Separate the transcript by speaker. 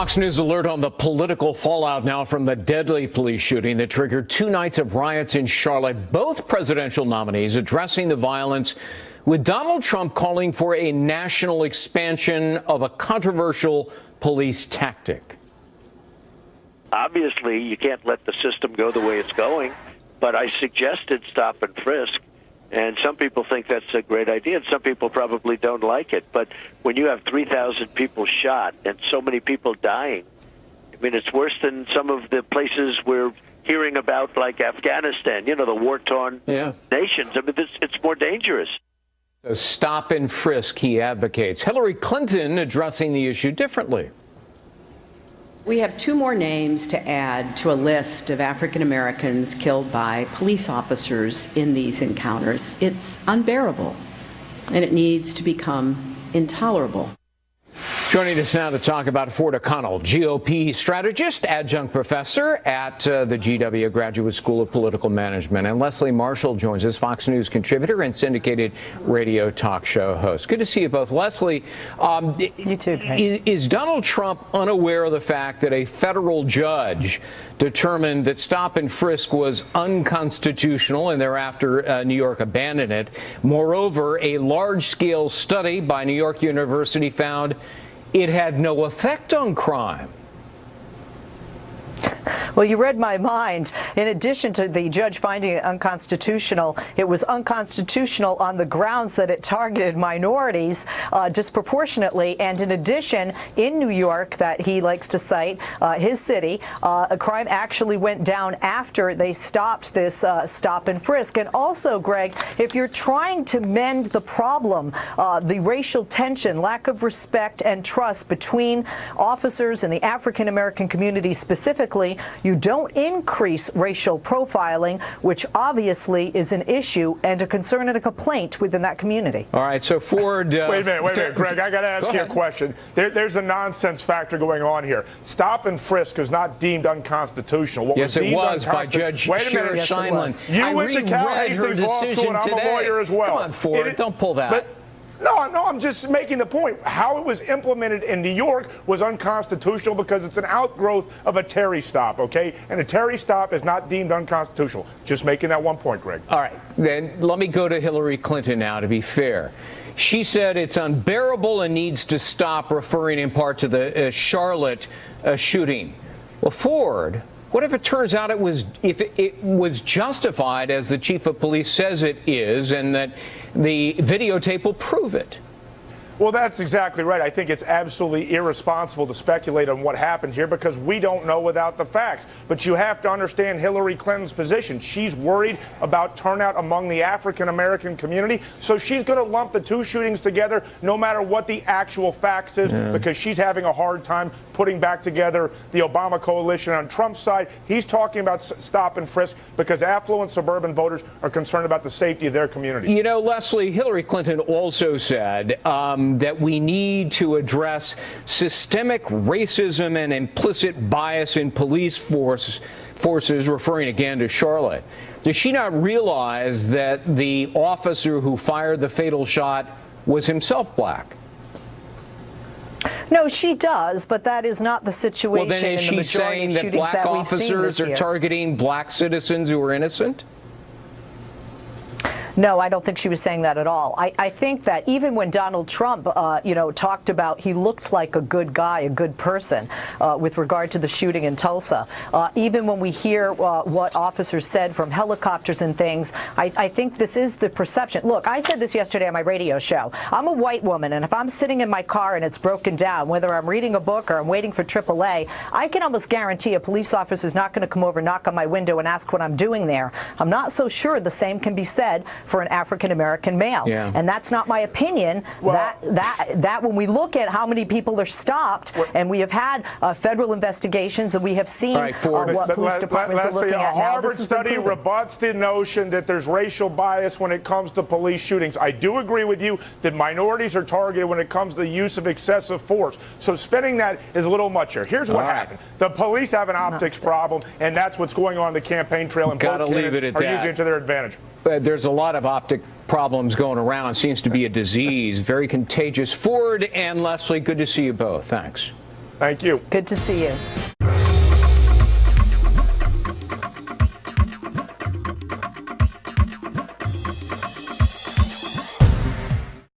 Speaker 1: Fox News alert on the political fallout now from the deadly police shooting that triggered 2 nights of riots in Charlotte. Both presidential nominees addressing the violence, with Donald Trump calling for a national expansion of a controversial police tactic.
Speaker 2: Obviously, you can't let the system go the way it's going, but I suggested stop and frisk. And some people think that's a great idea, and some people probably don't like it. But when you have 3,000 people shot and so many people dying, I mean, it's worse than some of the places we're hearing about, like Afghanistan, you know, the war-torn nations. I mean, it's more dangerous.
Speaker 1: So stop and frisk, he advocates. Hillary Clinton addressing the issue differently.
Speaker 3: We have 2 more names to add to a list of African Americans killed by police officers in these encounters. It's unbearable, and it needs to become intolerable.
Speaker 1: Joining us now to talk about Ford O'Connell, GOP strategist, adjunct professor at the GW Graduate School of Political Management. And Leslie Marshall joins us, Fox News contributor and syndicated radio talk show host. Good to see you both. Leslie,
Speaker 4: you too, Craig.
Speaker 1: Is Donald Trump unaware of the fact that a federal judge determined that stop and frisk was unconstitutional and thereafter New York abandoned it? Moreover, a large-scale study by New York University found it had no effect on crime.
Speaker 4: Well, you read my mind. In addition to the judge finding it unconstitutional, it was unconstitutional on the grounds that it targeted minorities disproportionately. And in addition, in New York, that he likes to cite, his city, a crime actually went down after they stopped this stop and frisk. And also, Greg, if you're trying to mend the problem, the racial tension, lack of respect and trust between officers and the African American community specifically, you don't increase racial profiling, which obviously is an issue and a concern and a complaint within that community.
Speaker 1: All right, so Ford...
Speaker 5: Wait a minute, Greg, I got to ask you a question. There's a nonsense factor going on here. Stop and frisk is not deemed unconstitutional. What
Speaker 1: yes,
Speaker 5: was
Speaker 1: it was by Judge Shira Scheindlin.
Speaker 5: You went to Cal Hastings Law School, and I'm a lawyer as well.
Speaker 1: Come on, Ford, don't pull that.
Speaker 5: No, I'm just making the point. How it was implemented in New York was unconstitutional because it's an outgrowth of a Terry stop, okay? And a Terry stop is not deemed unconstitutional. Just making that one point, Greg.
Speaker 1: All right, then let me go to Hillary Clinton now, to be fair. She said it's unbearable and needs to stop, referring in part to the Charlotte shooting. Well, Ford, what if it turns out it was justified, as the chief of police says it is, and that the videotape will prove it?
Speaker 5: Well, that's exactly right. I think it's absolutely irresponsible to speculate on what happened here because we don't know without the facts. But you have to understand Hillary Clinton's position. She's worried about turnout among the African-American community, so she's going to lump the 2 shootings together no matter what the actual facts is because she's having a hard time putting back together the Obama coalition. On Trump's side, he's talking about stop and frisk because affluent suburban voters are concerned about the safety of their communities.
Speaker 1: You know, Leslie, Hillary Clinton also said that we need to address systemic racism and implicit bias in police forces, referring again to Charlotte. Does she not realize that the officer who fired the fatal shot was himself black?
Speaker 4: No, she does, but that is not the situation.
Speaker 1: Well, then is she saying that black officers are targeting black citizens who are innocent?
Speaker 4: No, I don't think she was saying that at all. I think that even when Donald Trump, talked about he looked like a good guy, a good person with regard to the shooting in Tulsa, even when we hear what officers said from helicopters and things, I think this is the perception. Look, I said this yesterday on my radio show. I'm a white woman, and if I'm sitting in my car and it's broken down, whether I'm reading a book or I'm waiting for AAA, I can almost guarantee a police officer is not going to come over, knock on my window, and ask what I'm doing there. I'm not so sure the same can be said for an African-American male.
Speaker 1: Yeah.
Speaker 4: And that's not my opinion. Well, that when we look at how many people are stopped, and we have had federal investigations, and we have seen what police departments are looking at now.
Speaker 5: A Harvard study rebuts the notion that there's racial bias when it comes to police shootings. I do agree with you that minorities are targeted when it comes to the use of excessive force. So spending that is a little much here. Here's what happened. The police have an optics problem, and that's what's going on in the campaign trail, and both candidates are using it to their advantage.
Speaker 1: There's a lot of optic problems going around. Seems to be a disease, very contagious. Ford and Leslie, good to see you both. Thanks.
Speaker 5: Thank you.
Speaker 4: Good to see you.